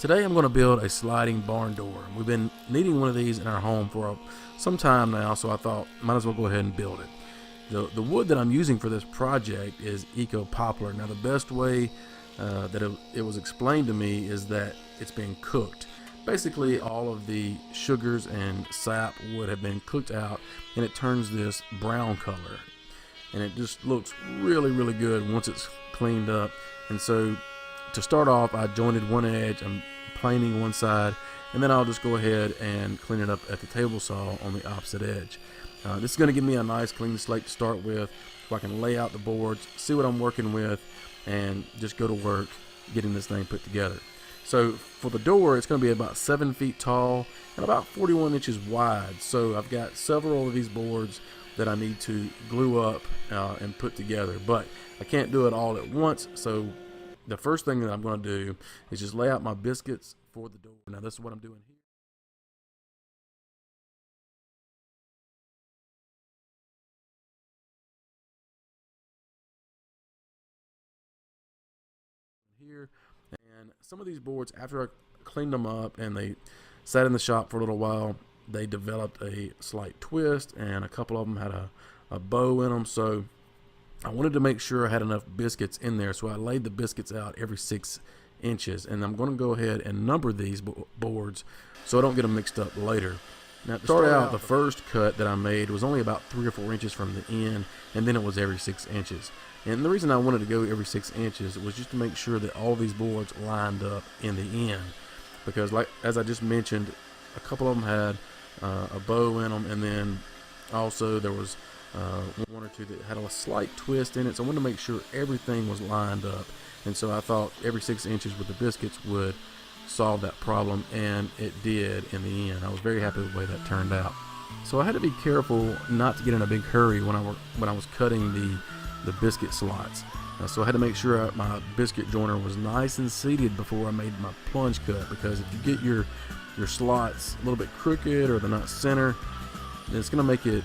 Today I'm going to build a sliding barn door. We've been needing one of these in our home for some time now, so I thought might as well go ahead and build it. The wood that I'm using for this project is eco poplar. Now the best way that it was explained to me is that it's been cooked. Basically all of the sugars and sap would have been cooked out, and it turns this brown color, and it just looks really good once it's cleaned up. And so to start off, I jointed one edge, I'm planing one side, and then I'll just go ahead and clean it up at the table saw on the opposite edge. This is going to give me a nice clean slate to start with, so I can lay out the boards, see what I'm working with, and just go to work getting this thing put together. So for the door, it's going to be about 7 feet tall and about 41 inches wide. So I've got several of these boards that I need to glue up and put together, but I can't do it all at once. So the first thing that I'm going to do is just lay out my biscuits for the door. Now this is what I'm doing here. And some of these boards, after I cleaned them up and they sat in the shop for a little while, they developed a slight twist, and a couple of them had a bow in them. So I wanted to make sure I had enough biscuits in there, so I laid the biscuits out every 6 inches, and I'm going to go ahead and number these boards so I don't get them mixed up later. Now to start out, the first cut that I made was only about 3 or 4 inches from the end, and then it was every 6 inches. And the reason I wanted to go every 6 inches was just to make sure that all these boards lined up in the end, because as I just mentioned, a couple of them had a bow in them, and then also there was one or two that had a slight twist in it, so I wanted to make sure everything was lined up. And so I thought every 6 inches with the biscuits would solve that problem, and it did in the end. I was very happy with the way that turned out. So I had to be careful not to get in a big hurry when I was cutting the biscuit slots. So I had to make sure my biscuit joiner was nice and seated before I made my plunge cut, because if you get your slots a little bit crooked or they're not center, then it's going to make it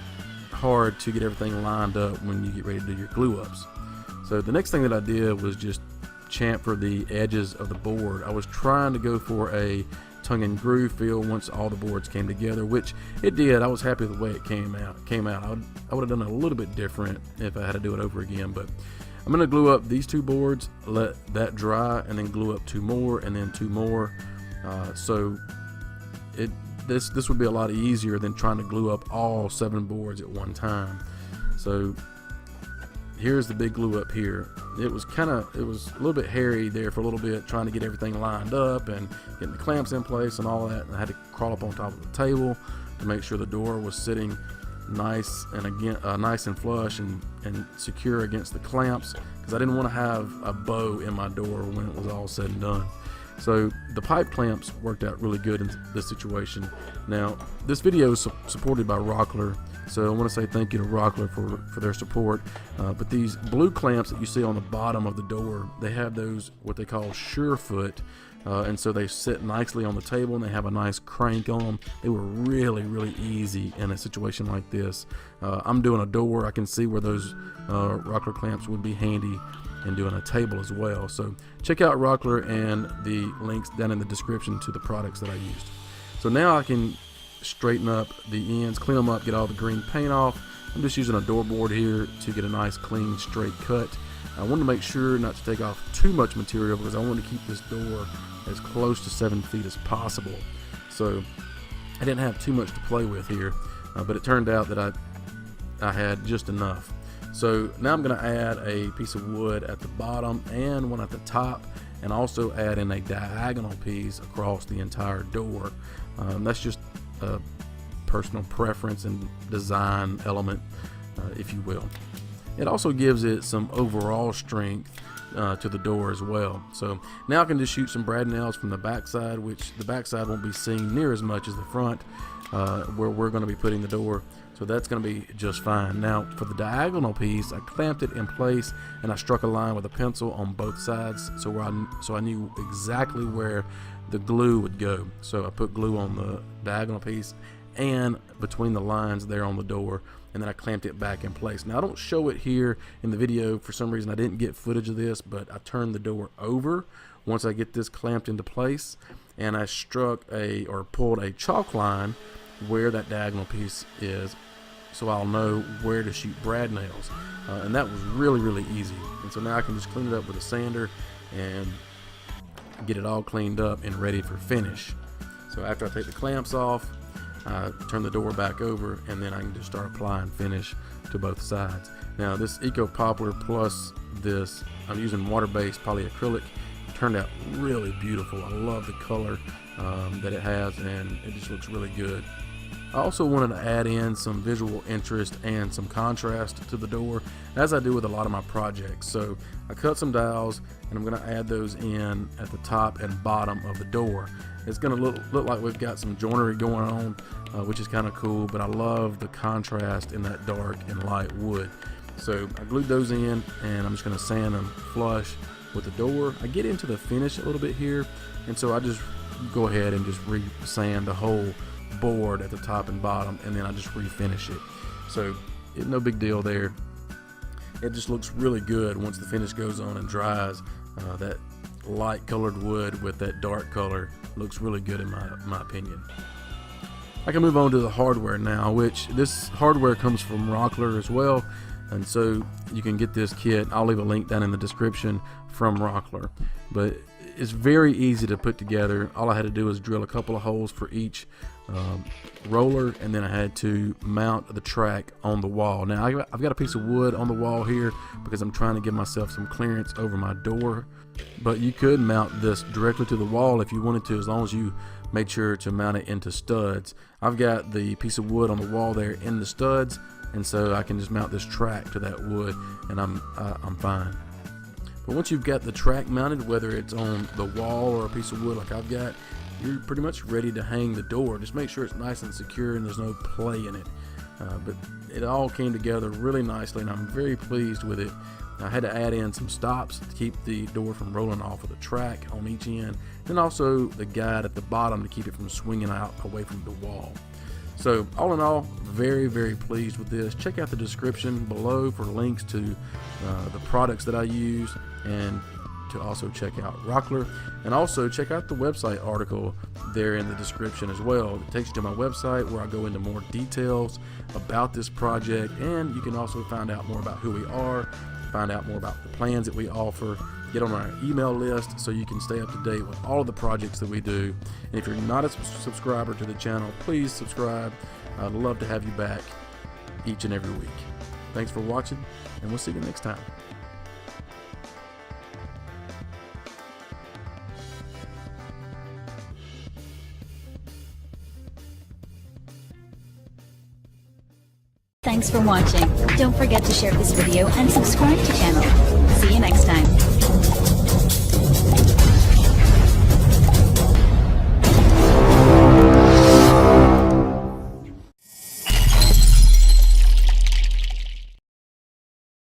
hard to get everything lined up when you get ready to do your glue ups. So the next thing that I did was just chamfer the edges of the board. I was trying to go for a tongue and groove feel once all the boards came together, which it did. I was happy with the way it came out. I would have done it a little bit different if I had to do it over again, but I'm going to glue up these 2 boards, let that dry, and then glue up 2 more and then 2 more. So this would be a lot easier than trying to glue up all 7 boards at one time. So here's the big glue up here. It was a little bit hairy there for a little bit, trying to get everything lined up and getting the clamps in place and all that. And I had to crawl up on top of the table to make sure the door was sitting nice and nice and flush and secure against the clamps, because I didn't want to have a bow in my door when it was all said and done. So the pipe clamps worked out really good in this situation. Now this video is supported by Rockler, so I want to say thank you to Rockler for their support. But these blue clamps that you see on the bottom of the door, they have those what they call Surefoot, and so they sit nicely on the table and they have a nice crank on them. They were really easy in a situation like this. I'm doing a door, I can see where those Rockler clamps would be handy and doing a table as well. So check out Rockler and the links down in the description to the products that I used. So now I can straighten up the ends, clean them up, get all the green paint off. I'm just using a door board here to get a nice clean straight cut. I wanted to make sure not to take off too much material, because I wanted to keep this door as close to 7 feet as possible. So I didn't have too much to play with here, but it turned out that I had just enough. So now I'm going to add a piece of wood at the bottom and one at the top, and also add in a diagonal piece across the entire door. That's just a personal preference and design element, if you will. It also gives it some overall strength to the door as well. So now I can just shoot some brad nails from the backside, which the backside won't be seen near as much as the front, where we're going to be putting the door. So that's going to be just fine. Now for the diagonal piece, I clamped it in place and I struck a line with a pencil on both sides, so I knew exactly where the glue would go. So I put glue on the diagonal piece and between the lines there on the door, and then I clamped it back in place. Now I don't show it here in the video. For some reason I didn't get footage of this, but I turned the door over once I get this clamped into place, and I pulled a chalk line where that diagonal piece is, so I'll know where to shoot brad nails. And that was really easy. And so now I can just clean it up with a sander and get it all cleaned up and ready for finish. So after I take the clamps off, I turn the door back over, and then I can just start applying finish to both sides. Now this Eco Poplar plus this, I'm using water-based polyacrylic, turned out really beautiful. I love the color that it has, and it just looks really good. I also wanted to add in some visual interest and some contrast to the door, as I do with a lot of my projects. So I cut some dowels, and I'm going to add those in at the top and bottom of the door. It's going to look like we've got some joinery going on, which is kind of cool, but I love the contrast in that dark and light wood. So I glued those in, and I'm just going to sand them flush with the door. I get into the finish a little bit here, and so I just go ahead and just re-sand the whole board at the top and bottom, and then I just refinish it. So no big deal there. It just looks really good once the finish goes on and dries. That light colored wood with that dark color looks really good in my opinion. I can move on to the hardware now, which this hardware comes from Rockler as well, and so you can get this kit. I'll leave a link down in the description from Rockler, but it's very easy to put together. All I had to do was drill a couple of holes for each roller, and then I had to mount the track on the wall. Now I've got a piece of wood on the wall here because I'm trying to give myself some clearance over my door, but you could mount this directly to the wall if you wanted to, as long as you made sure to mount it into studs. I've got the piece of wood on the wall there in the studs, and so I can just mount this track to that wood, and I'm fine. But once you've got the track mounted, whether it's on the wall or a piece of wood like I've got, you're pretty much ready to hang the door. Just make sure it's nice and secure and there's no play in it. But it all came together really nicely, and I'm very pleased with it. I had to add in some stops to keep the door from rolling off of the track on each end, and also the guide at the bottom to keep it from swinging out away from the wall. So all in all, very pleased with this. Check out the description below for links to the products that I use, and to also check out Rockler, and also check out the website article there in the description as well. It takes you to my website where I go into more details about this project, and you can also find out more about who we are, find out more about the plans that we offer, get on our email list so you can stay up to date with all of the projects that we do. And if you're not a subscriber to the channel, please subscribe. I'd love to have you back each and every week. Thanks for watching, and we'll see you next time. Thanks for watching. Don't forget to share this video and subscribe to channel. See you next time.